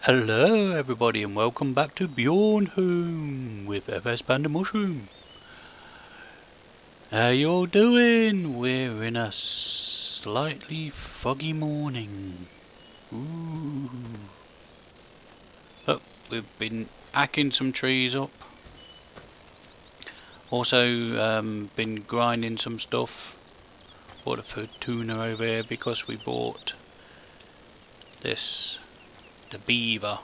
Hello everybody and welcome back to Bjornholm with FS Panda Mushroom. How you all doing? We're in a slightly foggy morning. Ooh. Look, we've been hacking some trees up. Also been grinding some stuff. Bought a food tuner over here because we bought this, the beaver,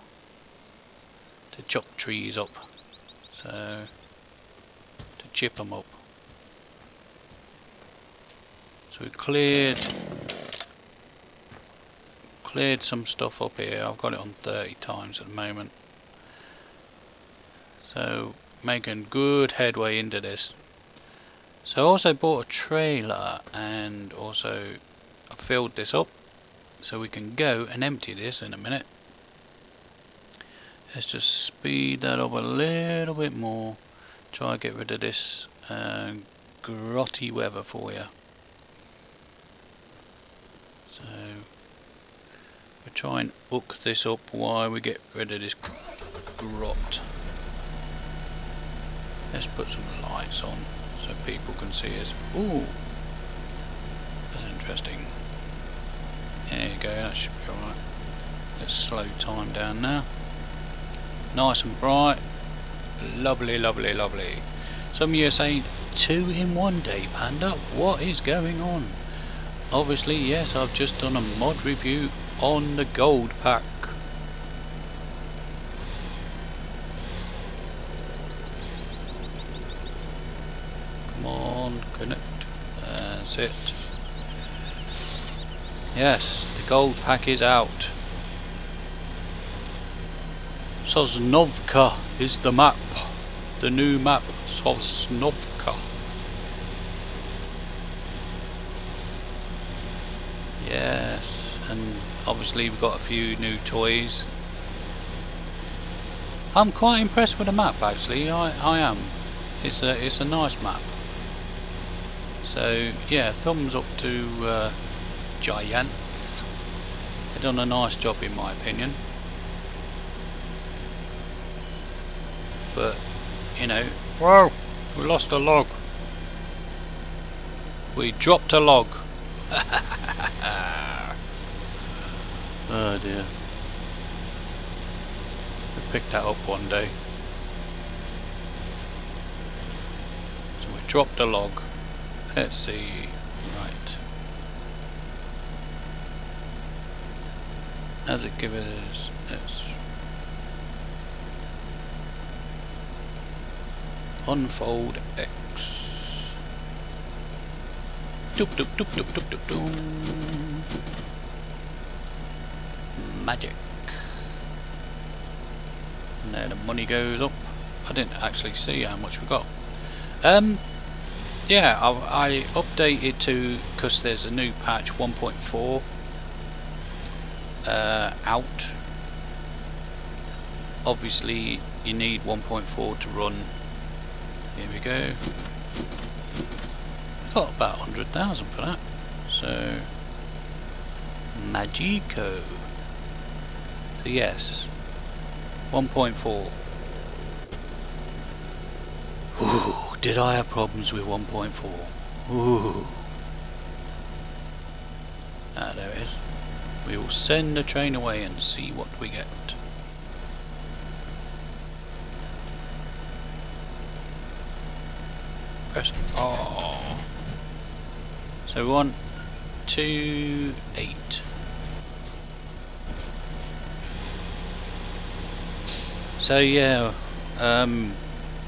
to chop trees up, so to chip them up. So we cleared some stuff up here. I've got it on 30 times at the moment, so making good headway into this. So I also bought a trailer and also I filled this up so we can go and empty this in a minute. Let's just speed that up a little bit more. Try to get rid of this grotty weather for you. So we'll try and hook this up while we get rid of this grot. Let's put some lights on so people can see us. Ooh, that's interesting. There you go, that should be alright. Let's slow time down now. Nice and bright. Lovely, lovely, lovely. Some of you are saying 2 in 1 day, Panda. What is going on? Obviously, yes, I've just done a mod review on the gold pack. Come on, connect. That's it. Yes, the gold pack is out. Sosnovka is the map. The new map, Sosnovka. Yes, and obviously we've got a few new toys. I'm quite impressed with the map actually, I am. It's a nice map. So yeah, thumbs up to Giants. They've done a nice job in my opinion. But, you know, whoa, we lost a log. We dropped a log. Oh dear. We picked that up one day. So we dropped a log. Let's see. Right. As it gives us, let's unfold X. Doop doop doop doop doop doop doop. Magic. And there the money goes up. I didn't actually see how much we got. Yeah, I updated to, because there's a new patch 1.4 out. Obviously you need 1.4 to run. Here we go. Got about 100,000 for that. So Magico. So yes, 1.4. Ooh, did I have problems with 1.4? Ooh. Ah, there it is. We will send the train away and see what we get. Press R. So 1, 2, 8. So yeah, as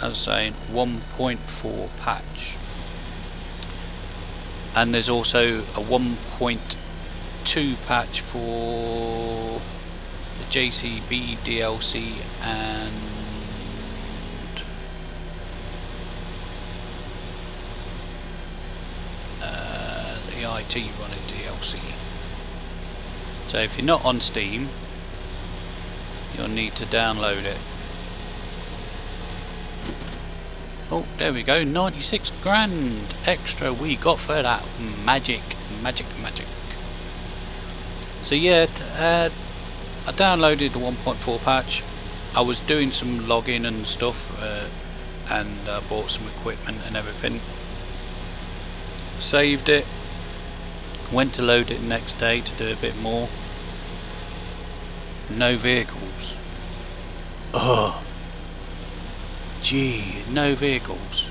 I was saying, 1.4 patch, and there's also a 1.2 patch for the JCB DLC and IT running DLC. So if you're not on Steam, you'll need to download it. Oh, there we go, 96 grand extra we got for that. Magic, magic, magic. So yeah, I downloaded the 1.4 patch. I was doing some logging and stuff, and bought some equipment and everything. Saved it, went to load it the next day to do a bit more. No vehicles. Oh, gee, no vehicles.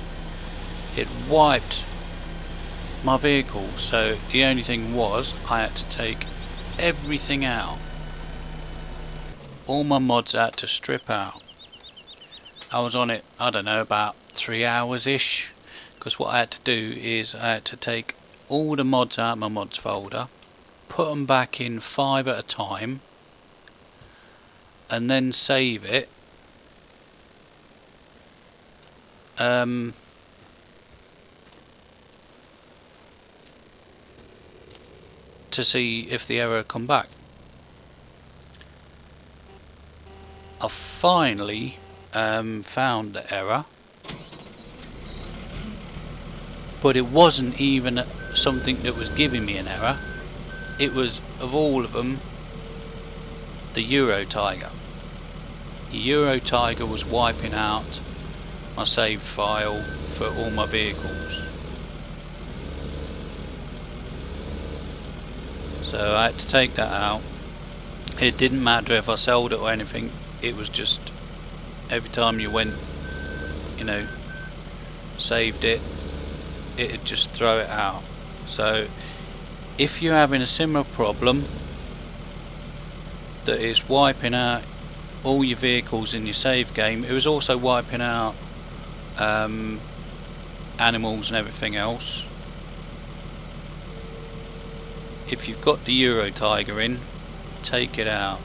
It wiped my vehicle, so the only thing was I had to take everything out. All my mods I had to strip out. I was on it, I don't know, about 3 hours ish, because what I had to do is I had to take all the mods out of my mods folder, put them back in 5 at a time, and then save it. To see if the error come back. I finally found the error, but it wasn't even something that was giving me an error. It was, of all of them, the Euro Tiger. The Euro Tiger was wiping out my save file for all my vehicles. So I had to take that out. It didn't matter if I sold it or anything, it was just every time you went, you know, saved it, it'd just throw it out. So if you're having a similar problem that it's wiping out all your vehicles in your save game, it was also wiping out animals and everything else. If you've got the Euro Tiger in, take it out.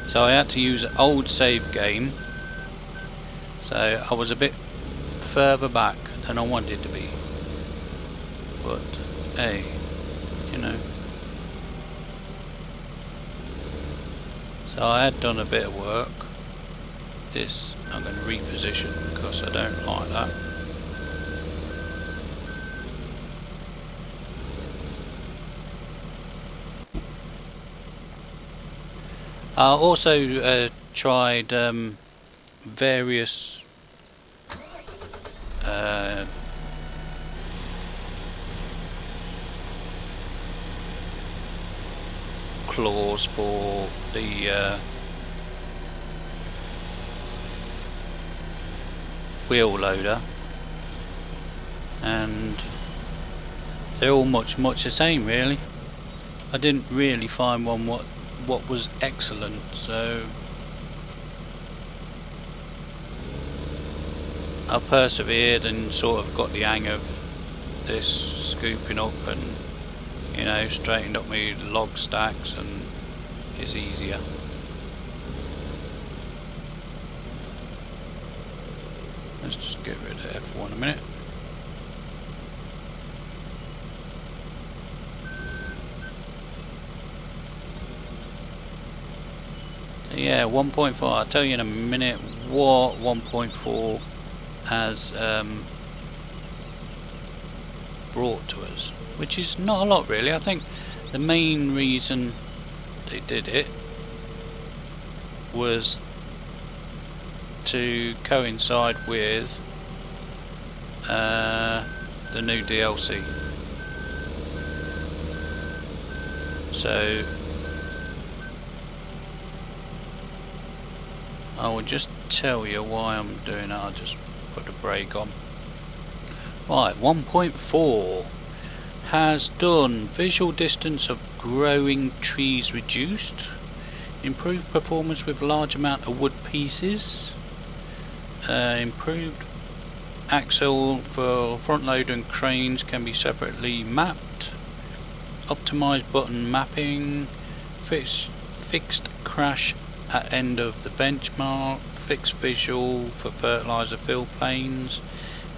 So I had to use an old save game, so I was a bit further back than I wanted to be, but hey, you know. So I had done a bit of work. This I'm going to reposition because I don't like that. I also tried various claws for the wheel loader, and they're all much the same really. I didn't really find one what was excellent, so I persevered and sort of got the hang of this scooping up and, you know, straightened up my log stacks, and it's easier. Let's just get rid of F1 a minute. Yeah, 1.4, I'll tell you in a minute what 1.4 has brought to us, which is not a lot really. I think the main reason they did it was to coincide with the new DLC. So I will just tell you why I'm doing that. I'll just put the brake on. Right, 1.4 has done visual distance of growing trees reduced, improved performance with large amount of wood pieces, improved axle for front loader and cranes can be separately mapped, optimized button mapping, fixed crash at end of the benchmark, fixed visual for fertilizer fill planes,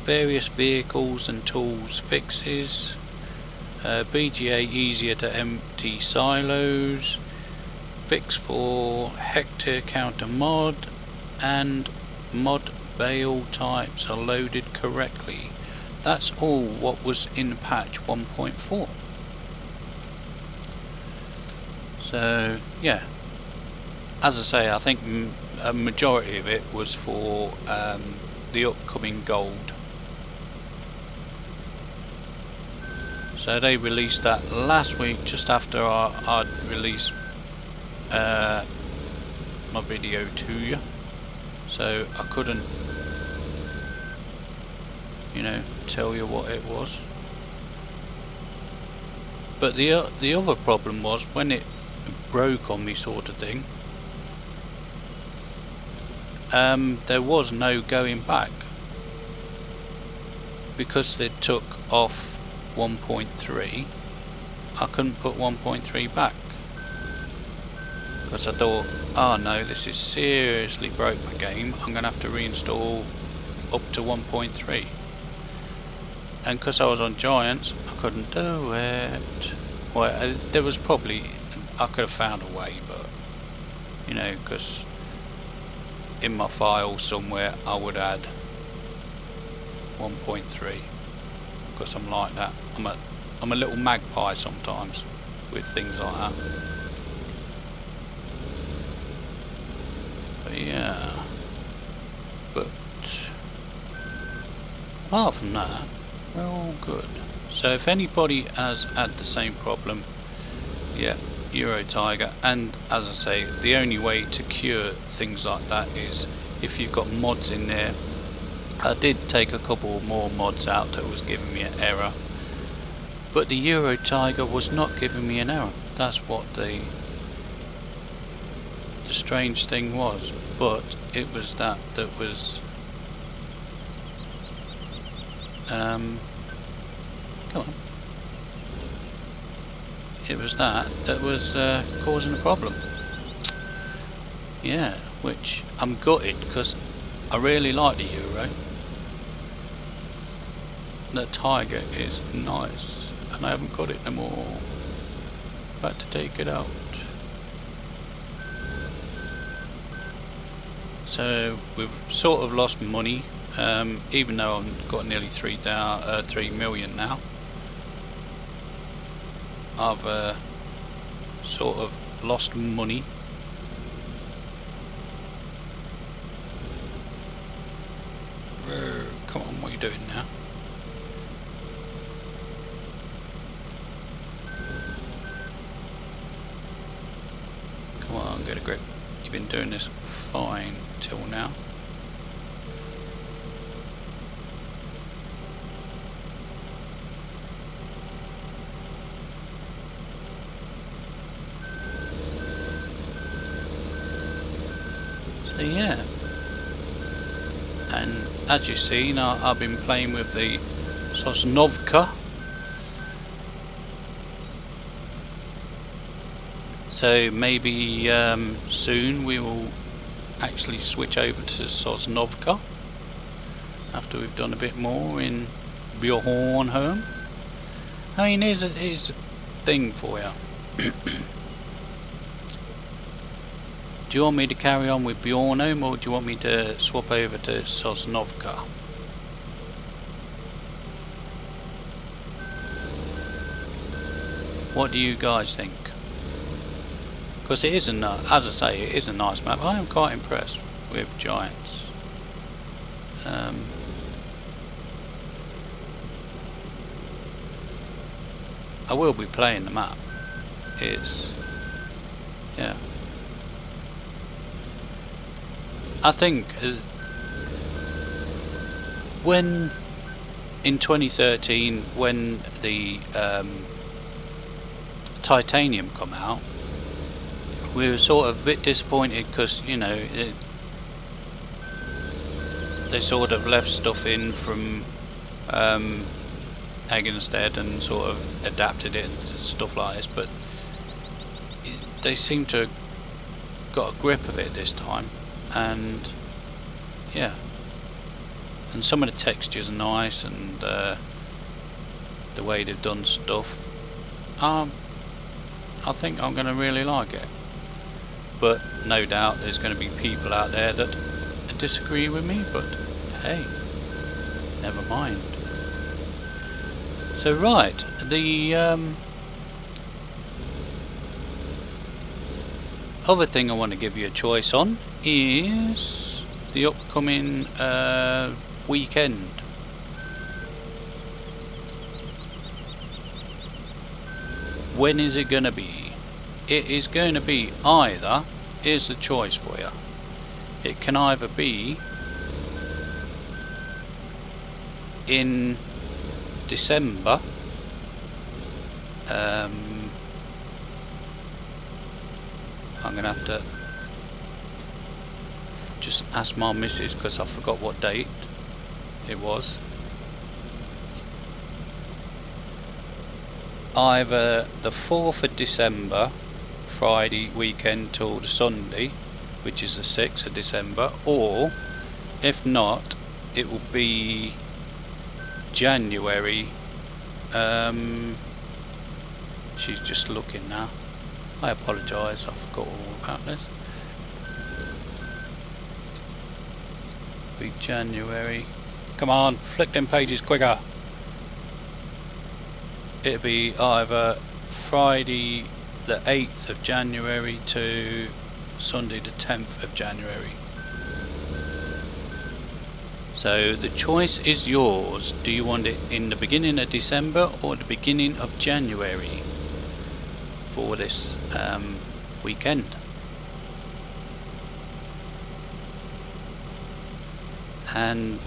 various vehicles and tools fixes, BGA easier to empty silos, fix for hectare counter mod, and mod bale types are loaded correctly. That's all what was in patch 1.4. So yeah, as I say, I think a majority of it was for the upcoming gold. So they released that last week, just after I'd released my video to you. So I couldn't, you know, tell you what it was. But the other problem was when it broke on me, sort of thing. There was no going back because they took off 1.3. I couldn't put 1.3 back because I thought, oh no, this is seriously broke my game. I'm gonna have to reinstall up to 1.3. And because I was on Giants, I couldn't do it. Well, there was probably, I could have found a way, but you know, because in my file somewhere I would add 1.3 because I'm like that. I'm a little magpie sometimes with things like that. But yeah, but apart from that, we're all good. So if anybody has had the same problem, yeah, Euro Tiger. And as I say, the only way to cure things like that is if you've got mods in there. I did take a couple more mods out that was giving me an error, but the Euro Tiger was not giving me an error. That's what the strange thing was. But it was that was come on. It was that was causing a problem. Yeah, which I'm gutted because I really like the Euro. The Tiger is nice, and I haven't got it no more. About to take it out. So we've sort of lost money, even though I've got nearly 3 million now. I've sort of lost money. Come on, what are you doing now? Come on, get a grip. You've been doing this fine till now. So yeah, and as you've seen, I've been playing with the Sosnovka. So maybe soon we will actually switch over to Sosnovka after we've done a bit more in Bjornholm. I mean, here's a thing for you. Do you want me to carry on with Bjornholm, or do you want me to swap over to Sosnovka? What do you guys think? Because it is as I say, it is a nice map. I am quite impressed with Giants. I will be playing the map. It's, yeah. I think when in 2013, when the Titanium come out, we were sort of a bit disappointed because, you know, they sort of left stuff in from Addon and sort of adapted it and stuff like this, but they seem to have got a grip of it this time. And yeah, and some of the textures are nice, and the way they've done stuff, I think I'm going to really like it. But no doubt there's going to be people out there that disagree with me, but hey, never mind. So right, the other thing I want to give you a choice on is the upcoming weekend. When is it going to be? It is going to be either, here's the choice for you, it can either be in December, I'm going to have to just ask my missus because I forgot what date it was. Either the 4th of December, Friday weekend till the Sunday, which is the 6th of December, or if not, it will be January. She's just looking now. I apologise, I forgot all about this. Be January. Come on, flick them pages quicker. It'll be either Friday the 8th of January to Sunday the 10th of January. So the choice is yours. Do you want it in the beginning of December or the beginning of January for this weekend? And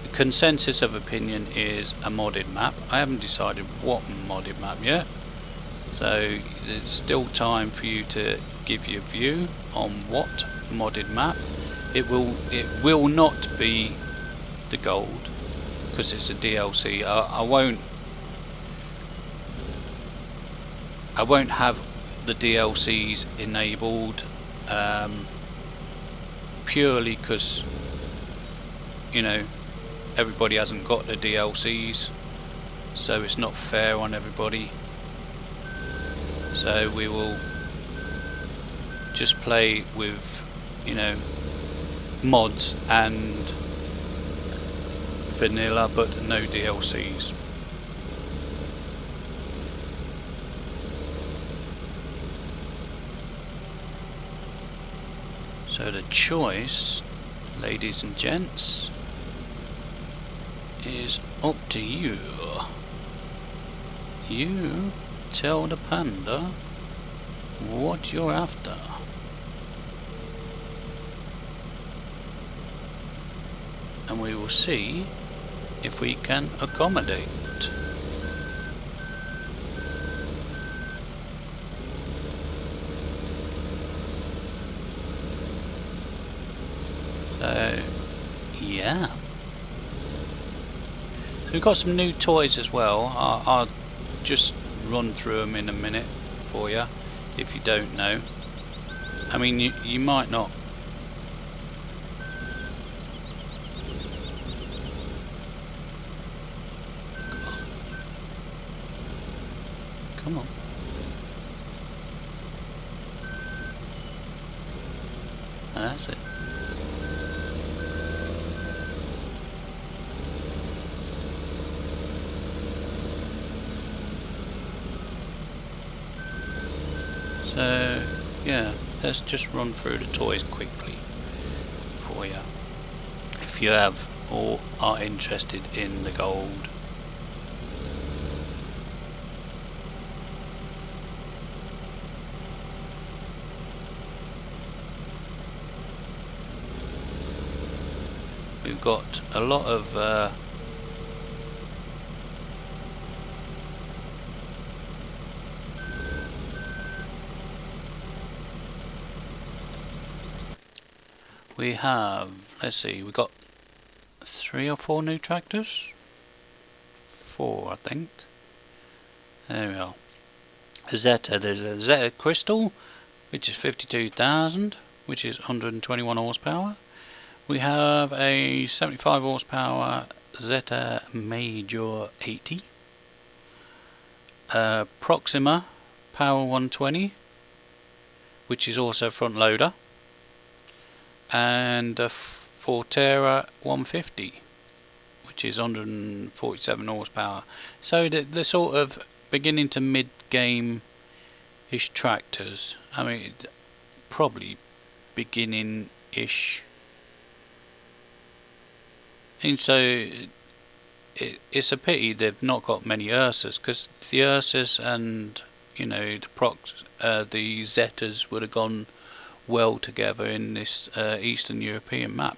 the consensus of opinion is a modded map. I haven't decided what modded map yet, so there's still time for you to give your view on what modded map. It will not be the gold because it's a DLC. I won't have the DLCs enabled purely because, you know, everybody hasn't got the DLCs, so it's not fair on everybody. So we will just play with, you know, mods and vanilla, but no DLCs. So the choice, ladies and gents, is up to you. You tell the panda what you're after. And we will see if we can accommodate. So, yeah. So we've got some new toys as well. I'll just run through them in a minute for you, if you don't know. I mean, you might not. Come on. That's it. So, yeah, let's just run through the toys quickly for you, if you have or are interested in the gold. We've got a lot of we have, let's see, we've got 3 or 4 new tractors. 4, I think. There we are. Zeta, there's a Zeta Crystal, which is 52,000, which is 121 horsepower. We have a 75 horsepower Zeta Major 80. Proxima Power 120, which is also front loader. And a Forterra 150, which is 147 horsepower. So the sort of beginning to mid-game-ish tractors. I mean, probably beginning-ish. And so it's a pity they've not got many Ursas, because the Ursas and, you know, the Zetas would have gone well together in this Eastern European map.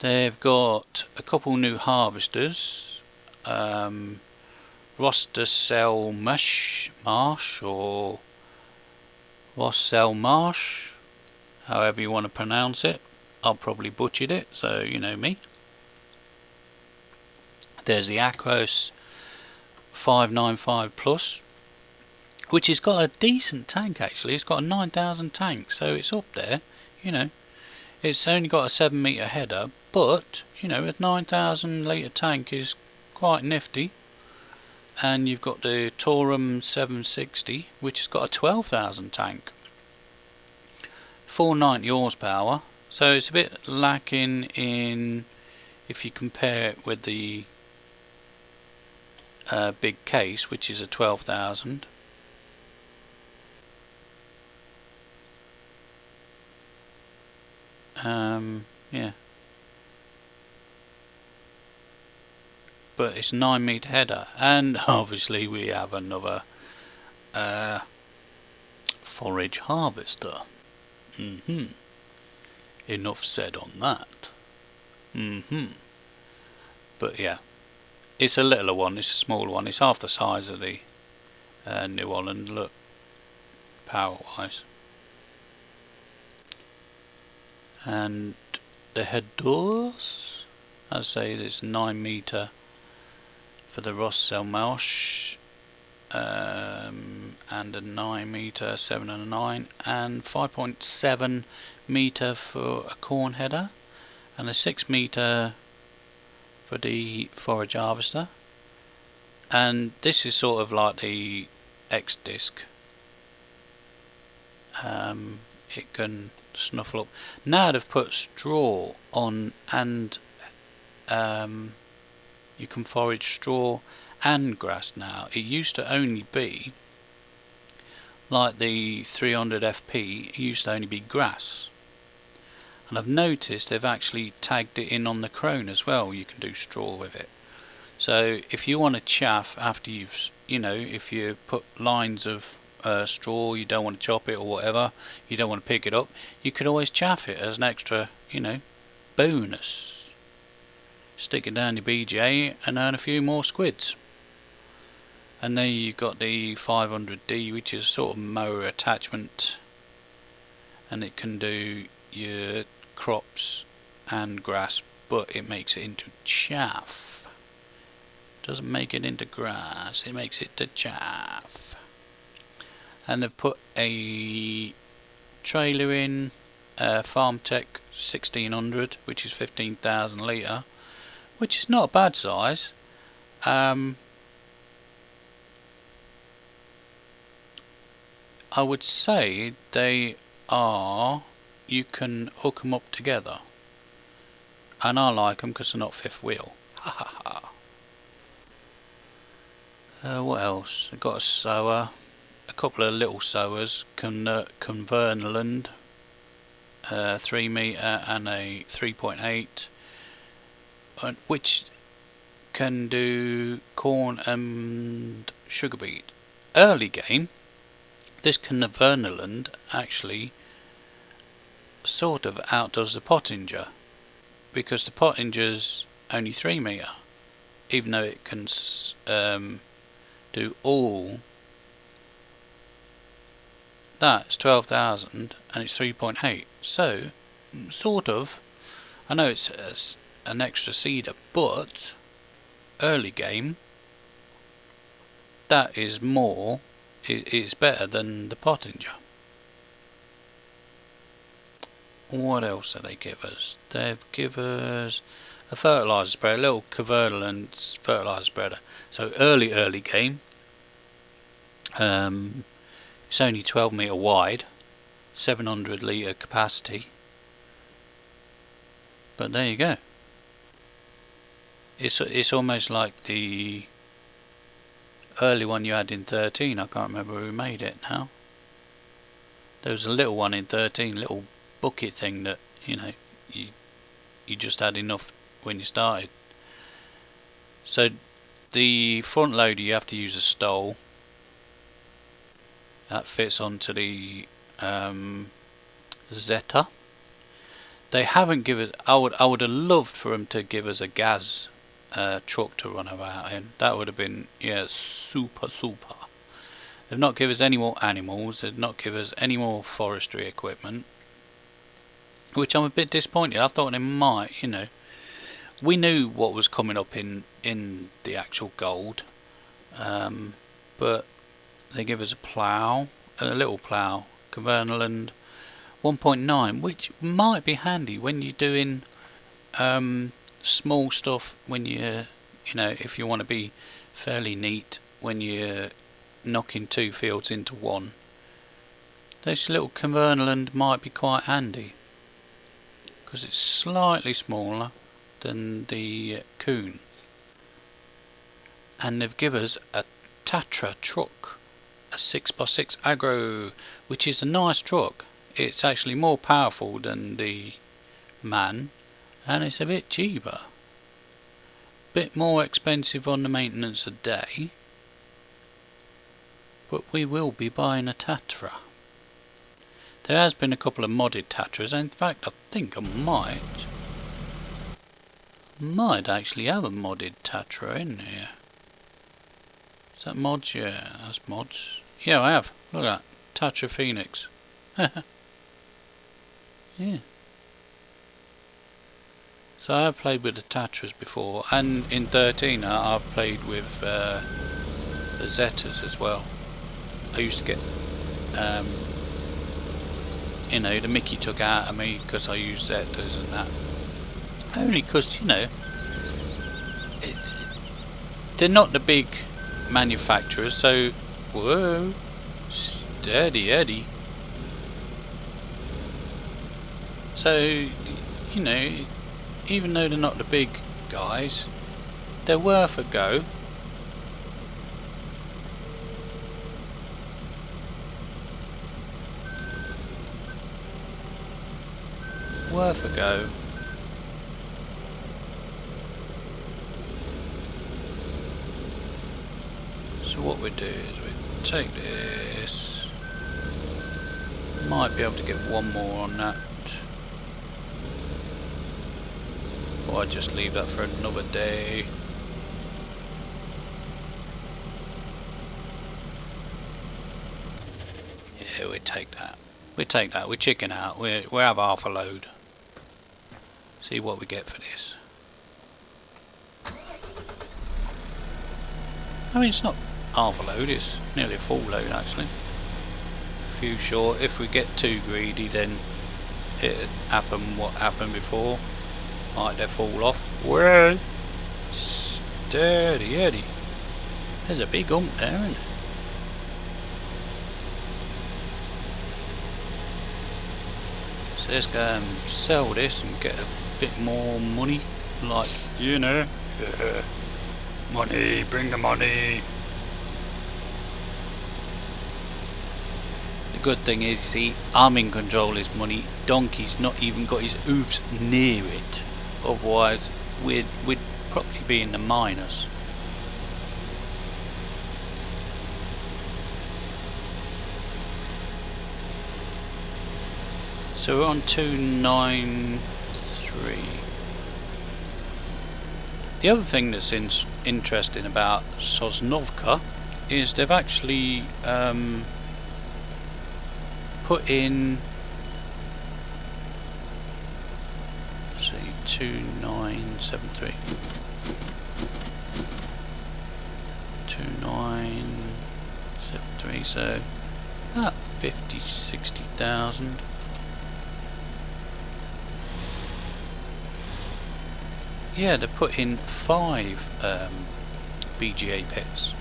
They've got a couple new harvesters, Marsh or Marsh, however you want to pronounce it. I'll probably butchered it, so you know me. There's the Akros 595 Plus, which has got a decent tank actually. It's got a 9,000 tank, so it's up there, you know. It's only got a 7 metre header, but, you know, a 9,000 litre tank is quite nifty. And you've got the Torum 760, which has got a 12,000 tank. 490 horsepower, so it's a bit lacking in, if you compare it with the big case, which is a 12,000. Yeah, but it's 9 metre header, and obviously we have another forage harvester. Enough said on that. But yeah, it's a littler one, it's a small one, it's half the size of the New Holland, look, power wise. And the head doors, as I say, there's 9 metre for the Marsh, and a 9 metre 7 and a 9, and 5.7 metre for a corn header, and a 6 metre for the forage harvester. And this is sort of like the X disc. It can snuffle up. Now they've put straw on, and you can forage straw and grass now. It used to only be, like the 300 FP, it used to only be grass. And I've noticed they've actually tagged it in on the crone as well. You can do straw with it. So if you want to chaff after you've, you know, if you put lines of straw, you don't want to chop it or whatever, you don't want to pick it up, you could always chaff it as an extra, you know, bonus. Stick it down your BJ and earn a few more squids. And then you've got the 500D, which is a sort of mower attachment, and it can do your crops and grass, but it makes it into chaff. Doesn't make it into grass, it makes it to chaff. And they've put a trailer in, FarmTech 1600, which is 15,000 litre, which is not a bad size. I would say they are, you can hook them up together, and I like them because they're not fifth wheel. Ha ha ha. What else? I've got a sower, a couple of little sowers, Converneland, 3 metre and a 3.8, which can do corn and sugar beet. Early game, this Converneland actually sort of outdoes the Pottinger, because the Pottinger's only 3 metre, even though it can do all. That's 12,000 and it's 3.8, so sort of, I know it's an extra seeder, but early game that is more, it's better than the Pottinger. What else do they give us? They've given us a fertiliser spreader, a little Converneland fertiliser spreader. So early game. It's only 12 metre wide, 700 litre capacity. But there you go. It's almost like the early one you had in 13. I can't remember who made it now. There was a little one in 13, little bucket thing that, you know, you just had enough when you started. So the front loader, you have to use a stole that fits onto the Zeta. They haven't given. I would have loved for them to give us a gas truck to run about in. That would have been, yeah, super. They've not given us any more animals. They've not given us any more forestry equipment, which I'm a bit disappointed. I thought they might, you know. We knew what was coming up in the actual gold, but they give us a plough, a little plough, Bjornholm 1.9, which might be handy when you're doing small stuff. When you know, if you want to be fairly neat when you're knocking two fields into one, this little Bjornholm might be quite handy because it's slightly smaller than the Kuhn, and they've given us a Tatra truck, a 6x6 aggro, which is a nice truck. It's actually more powerful than the Man, and it's a bit cheaper, bit more expensive on the maintenance a day, but we will be buying a Tatra. There has been a couple of modded Tatras, and in fact I think I might actually have a modded Tatra in here. Is that mods? Yeah, that's mods. Yeah, I have. Look at that. Tatra Phoenix. Yeah. So I have played with the Tatras before, and in 13 I've played with the Zetas as well. I used to get, you know, the Mickey took out of me because I used Zetas and that. Only because, you know, they're not the big manufacturers, so whoa, steady Eddie. So, you know, even though they're not the big guys, they're worth a go. Worth a go. So what we do is we take this. Might be able to get one more on that. Or I just leave that for another day. Yeah, we take that. We take that. We chicken out. We have half a load. See what we get for this. I mean, it's not half a load. It's nearly a full load actually. A few short. If we get too greedy, then it'd happen what happened before. Might they fall off? Well, steady Eddie. There's a big hump there, isn't there? So let's go and sell this and get a bit more money. Like, you know, money, bring the money. The good thing is, see, I'm in control of this money. Donkey's not even got his hoofs near it. Otherwise, we'd probably be in the minus. So we're on 293. The other thing that's interesting about Sosnovka is they've actually put in, let's see, 2973. 2973, so about 50,000-60,000. Yeah, they've put in 5 BGA pits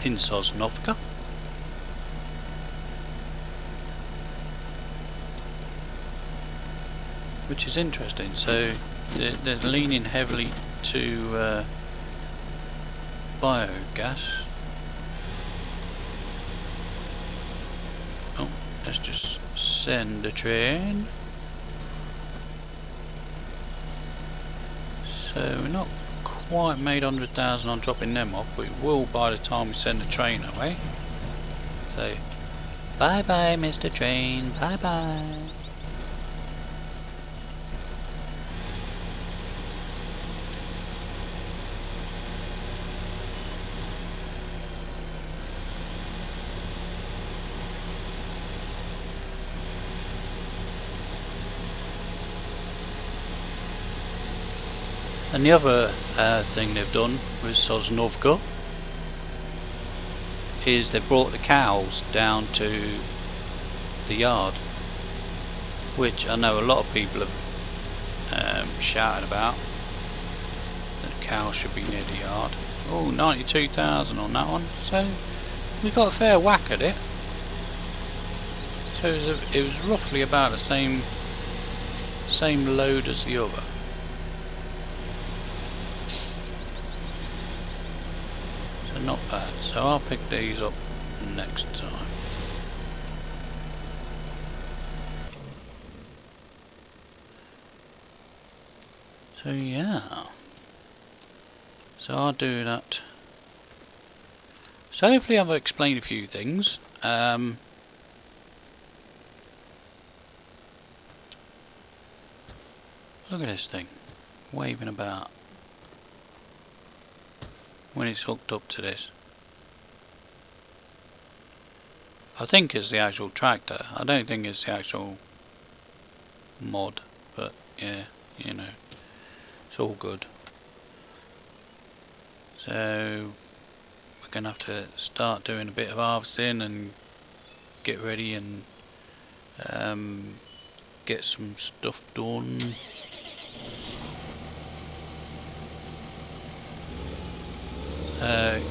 in Sosnovka. Which is interesting. So they're leaning heavily to biogas. Oh, let's just send the train. So we're not quite made 100,000 on dropping them off, but we will by the time we send the train away. So bye bye Mr. Train, bye bye. And the other thing they've done with Sosnovka is they brought the cows down to the yard, which I know a lot of people have shouted about, that the cows should be near the yard. Oh, 92,000 on that one, so we got a fair whack at it. So it was roughly about the same load as the other. So not bad. So I'll pick these up next time. So yeah. So I'll do that. So hopefully I've explained a few things. Look at this thing waving about when it's hooked up to this. I think it's the actual tractor. I don't think it's the actual mod, but yeah, you know, it's all good. So we're gonna have to start doing a bit of harvesting and get ready and get some stuff done.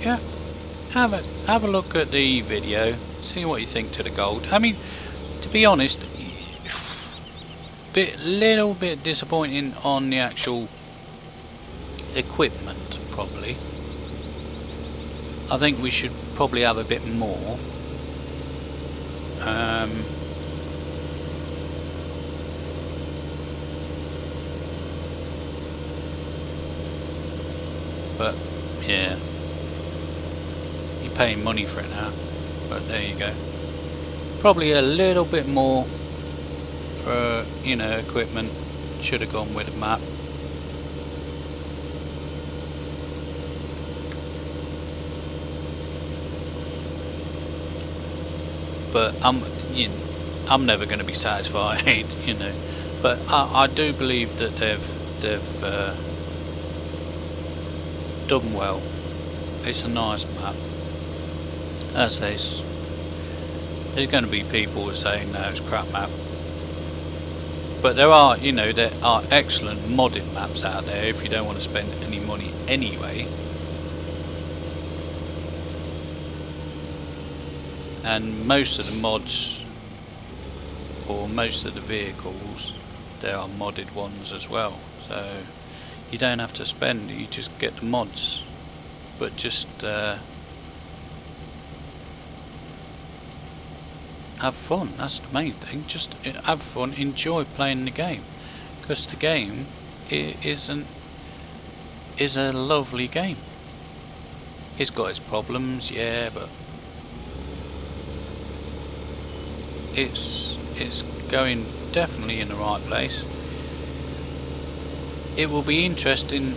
Yeah, have a look at the video, see what you think to the gold. I mean, to be honest, little bit disappointing on the actual equipment. Probably, I think we should probably have a bit more. But yeah, you're paying money for it now, but there you go. Probably a little bit more for, you know, equipment. Should have gone with a map. But I'm never going to be satisfied, you know. But I do believe that they've done well. It's a nice map. As there's going to be people who are saying no, it's a crap map. But there are, you know, there are excellent modded maps out there if you don't want to spend any money anyway. And most of the mods, or most of the vehicles, there are modded ones as well. So you don't have to spend, you just get the mods. But just have fun, that's the main thing. Just have fun, enjoy playing the game. Because the game is a lovely game. It's got its problems, yeah, but it's going definitely in the right place. It will be interesting,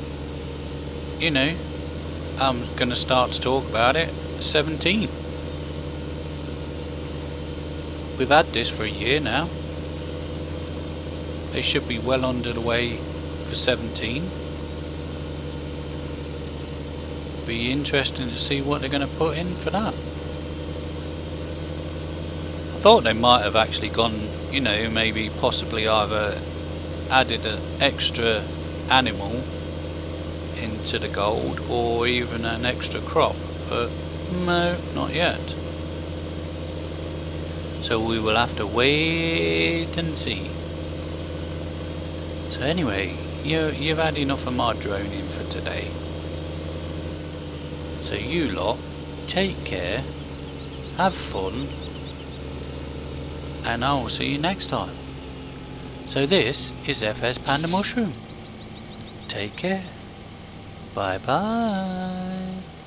you know. I'm going to start to talk about it. 17. We've had this for a year now. They should be well under the way for 17. Be interesting to see what they're going to put in for that. I thought they might have actually gone, you know, maybe possibly either added an extra animal into the gold or even an extra crop, but no, not yet. So we will have to wait and see. So anyway, you've had enough of my droning for today. So you lot, take care, have fun, and I will see you next time. So this is FS Panda Mushroom. Take care. Bye bye.